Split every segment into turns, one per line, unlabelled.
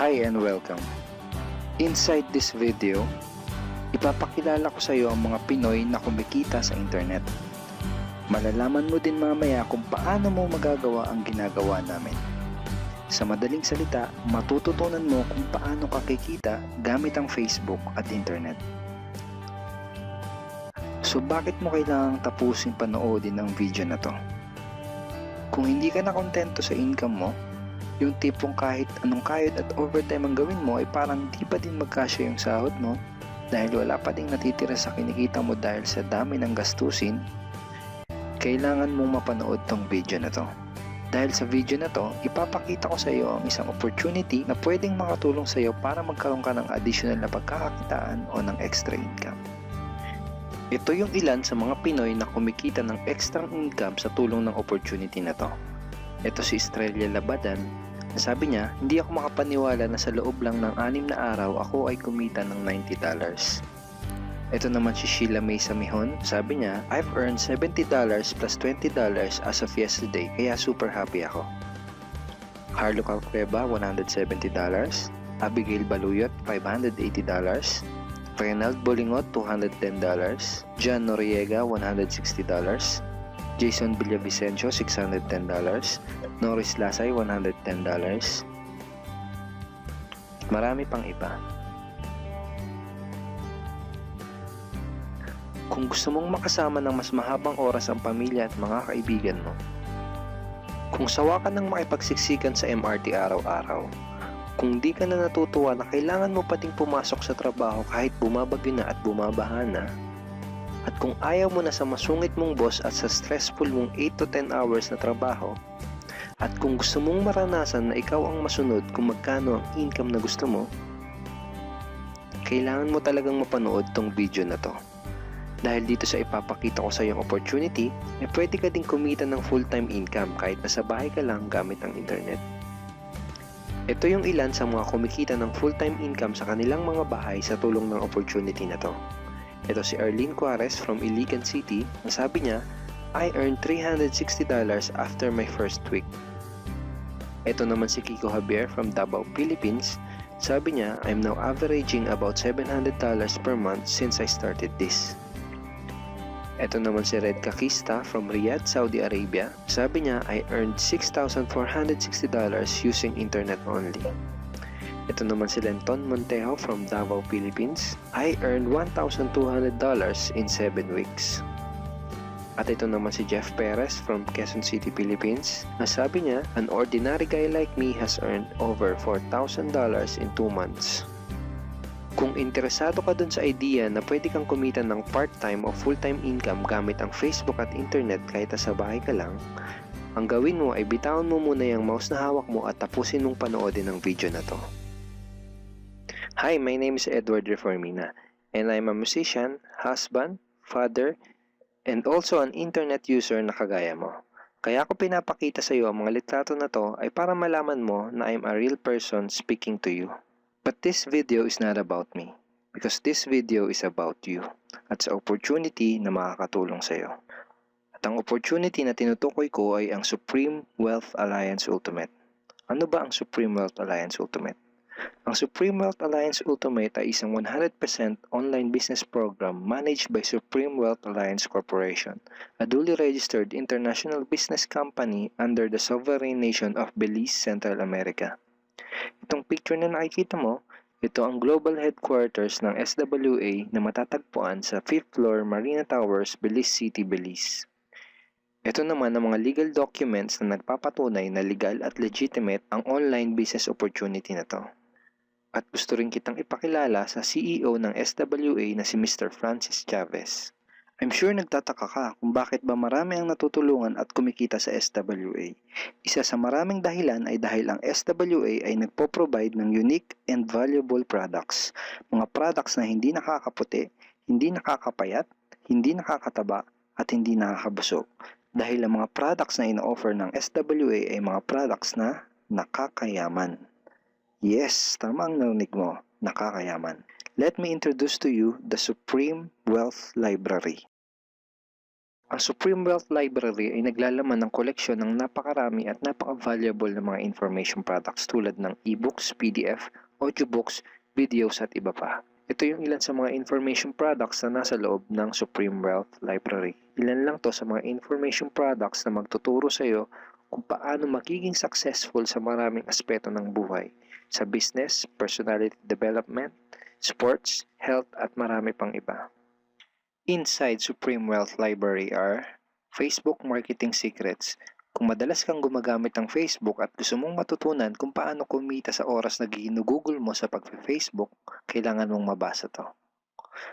Hi and welcome. Inside this video, ipapakilala ko sa iyo ang mga Pinoy na kumikita sa internet. Malalaman mo din mamaya kung paano mo magagawa ang ginagawa namin. Sa madaling salita, matututunan mo kung paano ka kikita gamit ang Facebook at internet. So bakit mo kailangang tapusin panoodin ang video na to? Kung hindi ka na kontento sa income mo, yung tipong kahit anong kayod at overtime ang gawin mo ay parang di pa din magkasya yung sahod mo dahil wala pa ding natitira sa kinikita mo dahil sa dami ng gastusin, kailangan mong mapanood tong video na to. Dahil sa video na to, ipapakita ko sa iyo ang isang opportunity na pwedeng makatulong sa iyo para magkaroon ka ng additional na pagkakakitaan o ng extra income. Ito yung ilan sa mga Pinoy na kumikita ng extra income sa tulong ng opportunity na to. Ito si Estrella Labadan. Sabi niya, hindi ako makapaniwala na sa loob lang ng 6 na araw ako ay kumita ng $90. Ito naman si Sheila May Samihon. Sabi niya, I've earned $70 plus $20 as of yesterday kaya super happy ako. Harlo Calcueba, $170. Abigail Baluyot, $580. Reynald Bolingot, $210. John Noriega, $160. Jason Villavicencio, $610. Norris Lasay, $110. Marami pang iba. Kung gusto mong makasama ng mas mahabang oras ang pamilya at mga kaibigan mo, kung sawa ka ng makipagsiksikan sa MRT araw-araw, kung di ka na natutuwa na kailangan mo pating pumasok sa trabaho kahit bumabagyo na at bumabaha na, at kung ayaw mo na sa masungit mong boss at sa stressful mong 8 to 10 hours na trabaho, at kung gusto mong maranasan na ikaw ang masunod kung magkano ang income na gusto mo, kailangan mo talagang mapanood tong video na to. Dahil dito sa ipapakita ko sa iyong opportunity, ay pwede ka ding kumita ng full-time income kahit nasa bahay ka lang gamit ang internet. Ito yung ilan sa mga kumikita ng full-time income sa kanilang mga bahay sa tulong ng opportunity na to. Ito si Arlene Cuarez from Iligan City. Ang sabi niya, I earned $360 after my first week. Ito naman si Kiko Javier from Davao, Philippines. Sabi niya, I'm now averaging about $700 per month since I started this. Ito naman si Red Kakista from Riyadh, Saudi Arabia. Sabi niya, I earned $6,460 using internet only. Ito naman si Lenton Montejo from Davao, Philippines. I earned $1,200 in 7 weeks. At ito naman si Jeff Perez from Quezon City, Philippines. Sabi niya, an ordinary guy like me has earned over $4,000 in 2 months. Kung interesado ka dun sa idea na pwede kang kumita ng part-time o full-time income gamit ang Facebook at internet kahit sa bahay ka lang, ang gawin mo ay bitawan mo muna yung mouse na hawak mo at tapusin mong panoodin ang video na to. Hi, my name is Edward Reformina and I'm a musician, husband, father, and also an internet user na kagaya mo. Kaya ako pinapakita sa iyo ang mga litrato na to ay para malaman mo na I'm a real person speaking to you. But this video is not about me because this video is about you at sa opportunity na makakatulong sa iyo. At ang opportunity na tinutukoy ko ay ang Supreme Wealth Alliance Ultimate. Ano ba ang Supreme Wealth Alliance Ultimate? Ang Supreme Wealth Alliance Ultimate ay isang 100% online business program managed by Supreme Wealth Alliance Corporation, a duly registered international business company under the sovereign nation of Belize, Central America. Itong picture na nakikita mo, ito ang global headquarters ng SWA na matatagpuan sa 5th floor Marina Towers, Belize City, Belize. Ito naman ang mga legal documents na nagpapatunay na legal at legitimate ang online business opportunity na to. At gusto rin kitang ipakilala sa CEO ng SWA na si Mr. Francis Chavez. I'm sure nagtataka ka kung bakit ba marami ang natutulungan at kumikita sa SWA. Isa sa maraming dahilan ay dahil ang SWA ay nagpo-provide ng unique and valuable products. Mga products na hindi nakakaputi, hindi nakakapayat, hindi nakakataba, at hindi nakakabusog. Dahil ang mga products na ino-offer ng SWA ay mga products na nakakayaman. Yes, tama ang narinig mo, nakakayaman. Let me introduce to you the Supreme Wealth Library. Ang Supreme Wealth Library ay naglalaman ng koleksyon ng napakarami at napaka-valuable na mga information products tulad ng e-books, PDF, audiobooks, videos at iba pa. Ito yung ilan sa mga information products na nasa loob ng Supreme Wealth Library. Ilan lang to sa mga information products na magtuturo sa iyo kung paano magiging successful sa maraming aspeto ng buhay, sa business, personality development, sports, health at marami pang iba. Inside Supreme Wealth Library are Facebook Marketing Secrets. Kung madalas kang gumagamit ng Facebook at gusto mong matutunan kung paano kumita sa oras na ginugugol mo sa pag-Facebook, kailangan mong mabasa to.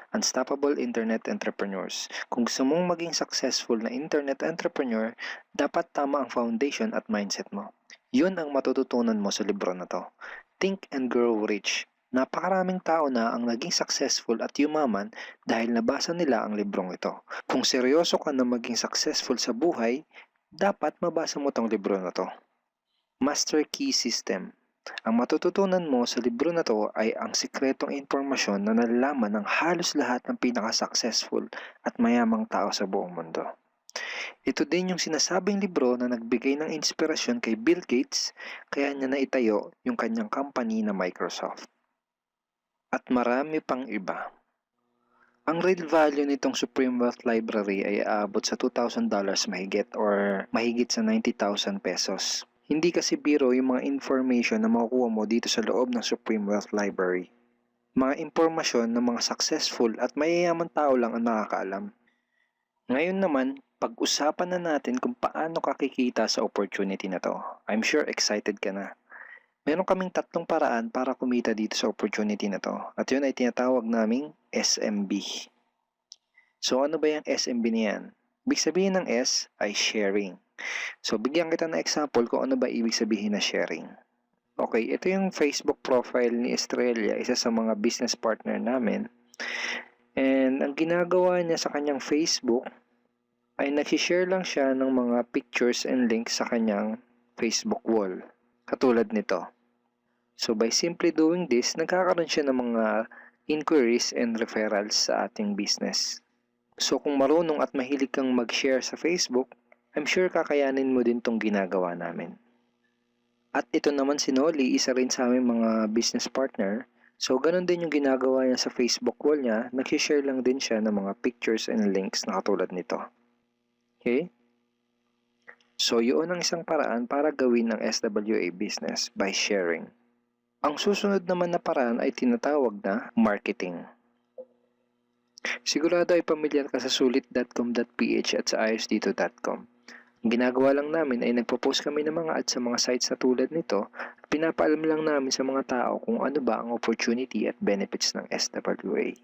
Unstoppable Internet Entrepreneurs. Kung gusto mong maging successful na internet entrepreneur, dapat tama ang foundation at mindset mo. Yun ang matututunan mo sa libro na to. Think and Grow Rich. Napakaraming tao na ang naging successful at yumaman dahil nabasa nila ang librong ito. Kung seryoso ka na maging successful sa buhay, dapat mabasa mo tong libro na to. Master Key System. Ang matututunan mo sa libro na to ay ang sikretong impormasyon na nalalaman ng halos lahat ng pinaka-successful at mayamang tao sa buong mundo. Ito din yung sinasabing libro na nagbigay ng inspirasyon kay Bill Gates kaya niya naitayo yung kanyang company na Microsoft. At marami pang iba. Ang real value nitong Supreme Wealth Library ay aabot sa $2,000 mahigit or mahigit sa 90,000 pesos. Hindi kasi biro yung mga information na makukuha mo dito sa loob ng Supreme Wealth Library. Mga impormasyon ng mga successful at mayayaman tao lang ang nakakaalam. Ngayon naman, pag-usapan na natin kung paano ka kikita sa opportunity na to. I'm sure excited ka na. Meron kaming 3 paraan para kumita dito sa opportunity na to. At yun ay tinatawag naming SMB. So ano ba yung SMB niyan? Ibig sabihin ng S ay sharing. So bigyan kita ng example kung ano ba ibig sabihin na sharing. Okay, ito yung Facebook profile ni Estrella, isa sa mga business partner namin. And ang ginagawa niya sa kanyang Facebook ay nagsishare lang siya ng mga pictures and links sa kanyang Facebook wall. Katulad nito. So by simply doing this, nagkakaroon siya ng mga inquiries and referrals sa ating business. So kung marunong at mahilig kang mag-share sa Facebook, I'm sure kakayanin mo din tong ginagawa namin. At ito naman si Nolly, isa rin sa aming mga business partner. So ganun din yung ginagawa niya sa Facebook wall niya, nag-share lang din siya ng mga pictures and links na katulad nito. Okay? So yun ang isang paraan para gawin ng SWA business by sharing. Ang susunod naman na paraan ay tinatawag na marketing. Sigurado ay pamilyar ka sa sulit.com.ph at sa ayosdito.com. Ang ginagawa lang namin ay nagpo-post kami ng mga ads sa mga sites na tulad nito at pinapaalam lang namin sa mga tao kung ano ba ang opportunity at benefits ng SWA.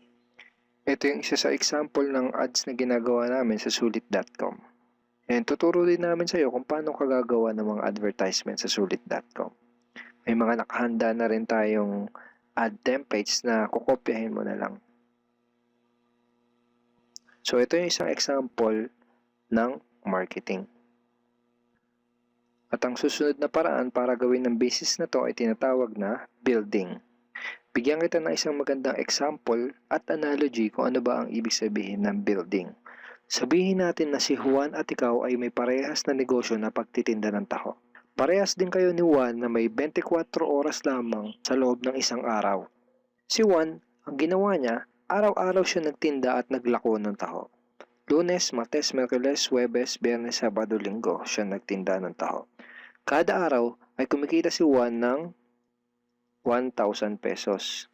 Ito yung isa sa example ng ads na ginagawa namin sa sulit.com. And tuturo din namin sa iyo kung paano ka gagawa ng mga advertisement sa sulit.com. May mga nakahanda na rin tayong ad templates na kukopyahin mo na lang. So ito yung isang example ng marketing. At ang susunod na paraan para gawin ng business na to ay tinatawag na building. Bigyan kita ng isang magandang example at analogy kung ano ba ang ibig sabihin ng building. Sabihin natin na si Juan at ikaw ay may parehas na negosyo na pagtitinda ng taho. Parehas din kayo ni Juan na may 24 oras lamang sa loob ng isang araw. Si Juan, ang ginawa niya, araw-araw siya nagtinda at naglako ng taho. Lunes, Martes, Miyerkules, Huwebes, Biyernes, Sabado, Linggo siya nagtinda ng taho. Kada araw ay kumikita si Juan ng 1,000 pesos.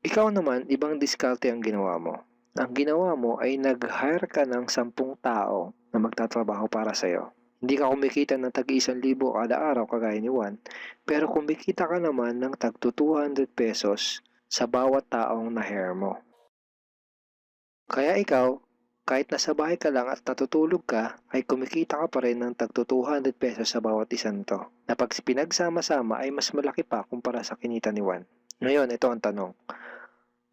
Ikaw naman, ibang diskarte ang ginawa mo. Ang ginawa mo ay nag-hire ka ng 10 tao na magtatrabaho para sa'yo. Hindi ka kumikita ng tag-1,000 kada araw kagaya ni Juan, pero kumikita ka naman ng tag 200 pesos sa bawat taong na-hire mo. Kaya ikaw, kahit nasa bahay ka lang at natutulog ka, ay kumikita ka pa rin ng tag 200 pesos sa bawat isang to, na pag pinagsama-sama ay mas malaki pa kumpara sa kinita ni Juan. Ngayon, ito ang tanong.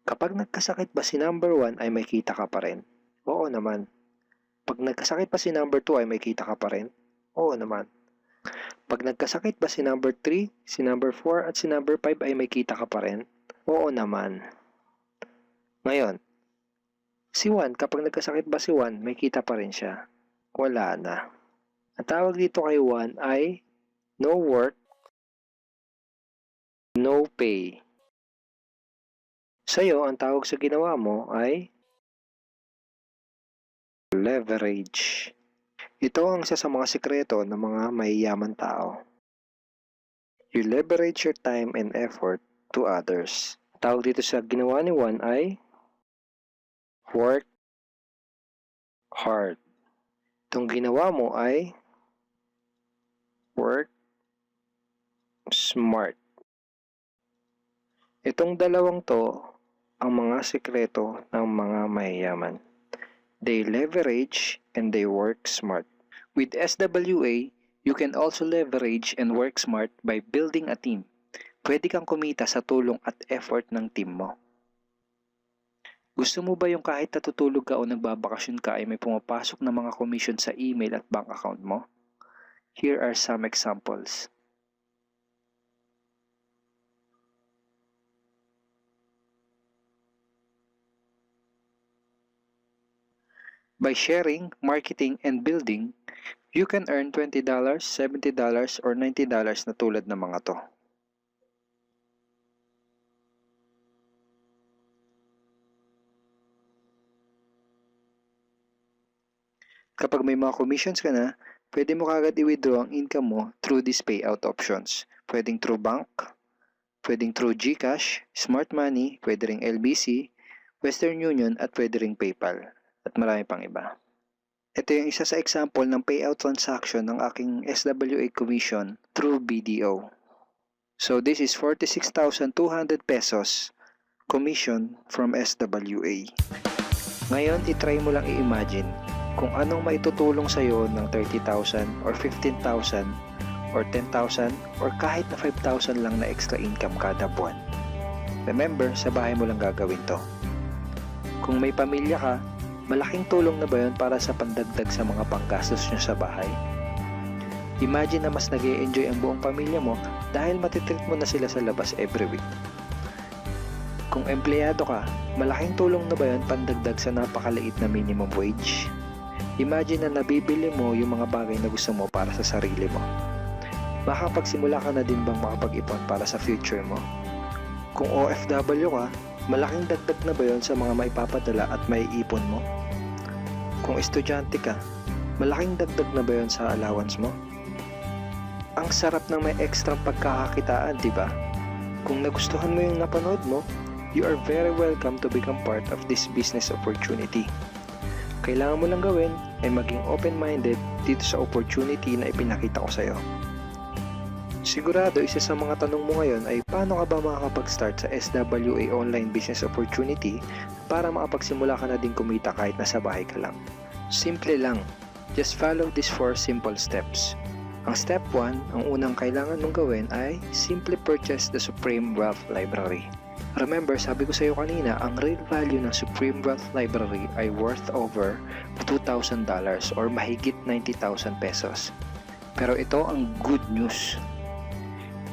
Kapag nagkasakit ba si number 1 ay may kita ka pa rin? Oo naman. Pag nagkasakit pa si number 2 ay may kita ka pa rin? Oo naman. Pag nagkasakit ba si number 3, si number 4 at si number 5 ay may kita ka pa rin? Oo naman. Ngayon, Si Juan, kapag nagkasakit ba si Juan, may kita pa rin siya? Wala na. Ang tawag dito kay Juan ay no work, no pay. Sa'yo, ang tawag sa ginawa mo ay leverage. Ito ang isa sa mga sikreto ng mga mayayaman tao. You leverage your time and effort to others. Tawag dito sa ginawa ni Juan ay work hard. Itong ginawa mo ay work smart. Itong dalawang to ang mga sikreto ng mga mayayaman. They leverage and they work smart. With SWA, you can also leverage and work smart by building a team. Pwede kang kumita sa tulong at effort ng team mo. Gusto mo ba yung kahit natutulog ka o nagbabakasyon ka ay may pumapasok na mga commission sa email at bank account mo? Here are some examples. By sharing, marketing, and building, you can earn $20, $70, or $90 na tulad ng mga to. Kapag may mga commissions ka na, pwede mo kagad i-withdraw ang income mo through these payout options. Pwedeng through bank, pwedeng through GCash, Smart Money, pwede ring LBC, Western Union, at pwede ring PayPal. At marami pang iba. Ito yung isa sa example ng payout transaction ng aking SWA commission through BDO. So this is 46,200 pesos commission from SWA. Ngayon, itry mo lang i-imagine kung anong maitutulong sa'yo ng 30,000 or 15,000 or 10,000 or kahit na 5,000 lang na extra income kada buwan. Remember, sa bahay mo lang gagawin to. Kung may pamilya ka, malaking tulong na ba yun para sa pandagdag sa mga panggastos nyo sa bahay? Imagine na mas nag-e-enjoy ang buong pamilya mo dahil matitreat mo na sila sa labas every week. Kung empleyado ka, malaking tulong na ba yun pandagdag sa napakaliit na minimum wage? Imagine na nabibili mo yung mga bagay na gusto mo para sa sarili mo. Makapagsimula ka na din bang makapag-ipon para sa future mo? Kung OFW ka, malaking dagdag na ba yun sa mga maipapadala at maiipon mo? Kung estudyante ka, malaking dagdag na ba yun sa allowance mo? Ang sarap ng may extra pagkakakitaan, di ba? Kung nagustuhan mo yung napanood mo, you are very welcome to become part of this business opportunity. Kailangan mo lang gawin ay maging open-minded dito sa opportunity na ipinakita ko sa'yo. Sigurado isa sa mga tanong mo ngayon ay paano ka ba makakapag-start sa SWA online business opportunity para makapagsimula ka na din kumita kahit nasa bahay ka lang. Simple lang, just follow these 4 simple steps. Ang step 1, ang unang kailangan mong gawin ay simply purchase the Supreme Wealth Library. Remember, sabi ko sa iyo kanina, ang real value ng Supreme Wealth Library ay worth over $2,000 or mahigit 90,000 pesos. Pero ito ang good news.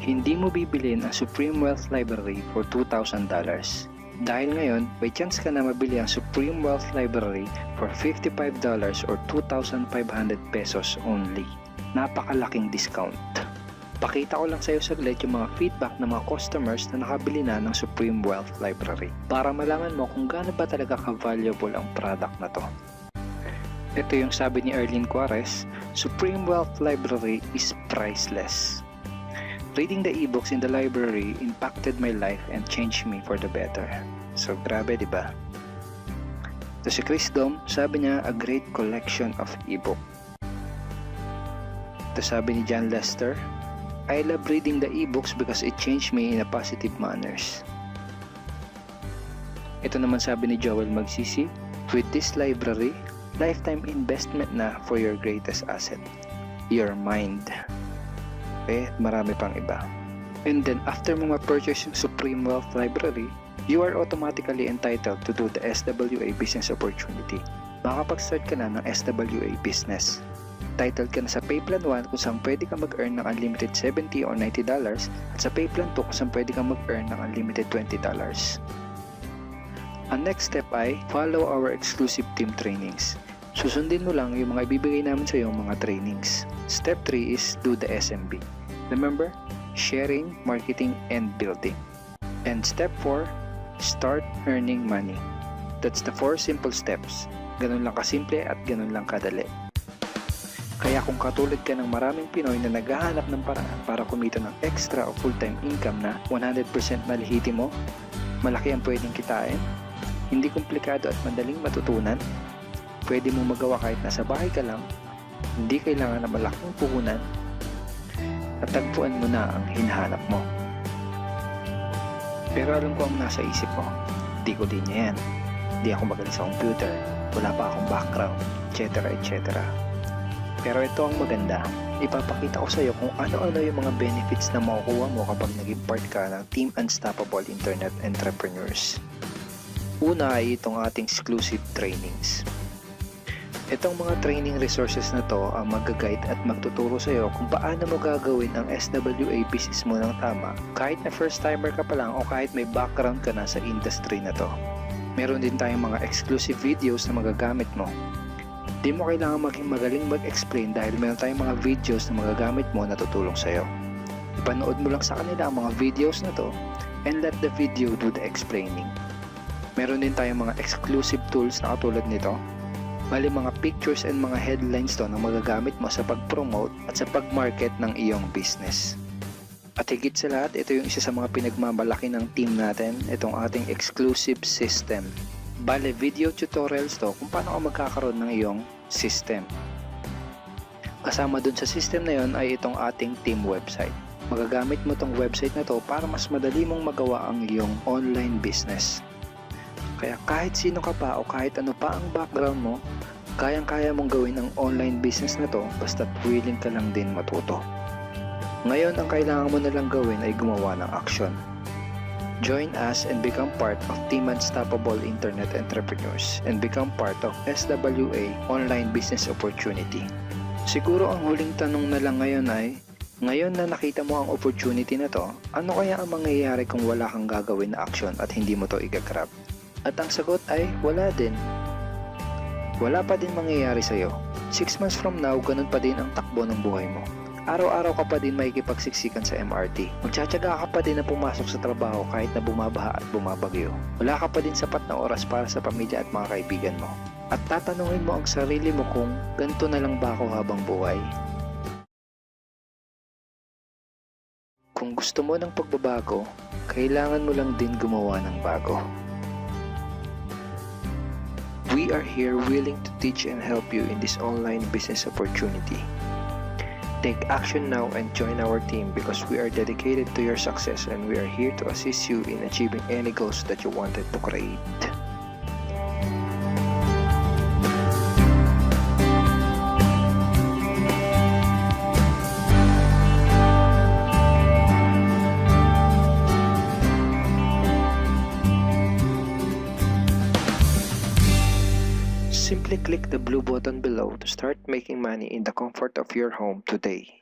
Hindi mo bibilin ang Supreme Wealth Library for $2,000. Dahil ngayon, may chance ka na mabili ang Supreme Wealth Library for $55 or 2,500 pesos only. Napakalaking discount. Pakita ko lang sa iyo saglit yung mga feedback ng mga customers na nakabili na ng Supreme Wealth Library para malaman mo kung gaano ba talaga ka-valuable ang product na to. Ito yung sabi ni Erlyn Juarez, Supreme Wealth Library is priceless. Reading the ebooks in the library impacted my life and changed me for the better. So grabe, di ba? Ito si Chris Dom, sabi niya, a great collection of ebook. Ito sabi ni John Lester, I love reading the ebooks because it changed me in a positive manners. Ito naman sabi ni Joel Magsisi, with this library, lifetime investment na for your greatest asset, your mind. Okay, marami pang iba. And then after mo ma-purchase yung Supreme Wealth Library, you are automatically entitled to do the SWA business opportunity. Makapag-start ka na ng SWA business. Titled ka na sa Payplan 1 kung saan pwede ka mag-earn ng unlimited $70 or $90 at sa Payplan 2 kung saan pwede ka mag-earn ng unlimited $20.
Ang next step ay follow our exclusive team trainings. Susundin mo lang yung mga ibibigay namin sa iyo mga trainings. Step 3 is do the SMB. Remember, sharing, marketing, and building. And step 4, start earning money. That's the 4 simple steps. Ganun lang kasimple at ganun lang kadali. Kaya kung katulad ka ng maraming Pinoy na naghahanap ng paraan para kumita ng extra o full-time income na 100% malihiti mo, malaki ang pwedeng kitain, hindi komplikado at madaling matutunan, pwede mong magawa kahit nasa bahay ka lang, hindi kailangan na malaking puhunan, at tagpuan mo na ang hinahanap mo. Pero alam ko ang nasa isip mo, di ko din yan. Di ako magaling sa computer, wala pa akong background, etc. etc. Pero ito ang maganda, ipapakita ko sa iyo kung ano-ano yung mga benefits na makukuha mo kapag naging part ka ng Team Unstoppable Internet Entrepreneurs. Una ay itong ating exclusive trainings. Itong mga training resources na to ang mag-guide at magtuturo sa iyo kung paano mo gagawin ang SWA business mo ng tama kahit na first timer ka pa lang o kahit may background ka na sa industry na to. Meron din tayong mga exclusive videos na magagamit mo. Di mo kailangan maging magaling mag-explain dahil meron tayong mga videos na magagamit mo na tutulong sa iyo. Ipanood mo lang sa kanila ang mga videos na to and let the video do the explaining. Meron din tayong mga exclusive tools na katulad nito. Bali mga pictures and mga headlines to na magagamit mo sa pag-promote at sa pag-market ng iyong business. At higit sa lahat, ito yung isa sa mga pinagmamalaki ng team natin, itong ating exclusive system. Bali video tutorials to kung paano ka magkakaroon ng iyong system. Kasama dun sa system na yon ay itong ating team website. Magagamit mo tong website na to para mas madali mong magawa ang iyong online business. Kaya kahit sino ka pa o kahit ano pa ang background mo, kayang-kaya mong gawin ang online business na to basta't willing ka lang din matuto. Ngayon, ang kailangan mo na lang gawin ay gumawa ng action. Join us and become part of Team Unstoppable Internet Entrepreneurs and become part of SWA Online Business Opportunity. Siguro ang huling tanong na lang ngayon ay, ngayon na nakita mo ang opportunity na to, ano kaya ang mangyayari kung wala kang gagawin na action at hindi mo to i-grab? At ang sagot ay wala din. Wala pa din mangyayari sa'yo. 6 months from now, ganun pa din ang takbo ng buhay mo. Araw-araw ka pa din makikipagsiksikan sa MRT. Magtsatsaga ka pa din na pumasok sa trabaho kahit na bumabaha at bumabagyo. Wala ka pa din sapat na oras para sa pamilya at mga kaibigan mo. At tatanungin mo ang sarili mo kung ganito na lang ba ako habang buhay? Kung gusto mo ng pagbabago, kailangan mo lang din gumawa ng bago. We are here willing to teach and help you in this online business opportunity. Take action now and join our team because we are dedicated to your success and we are here to assist you in achieving any goals that you wanted to create. Simply click the blue button below to start making money in the comfort of your home today.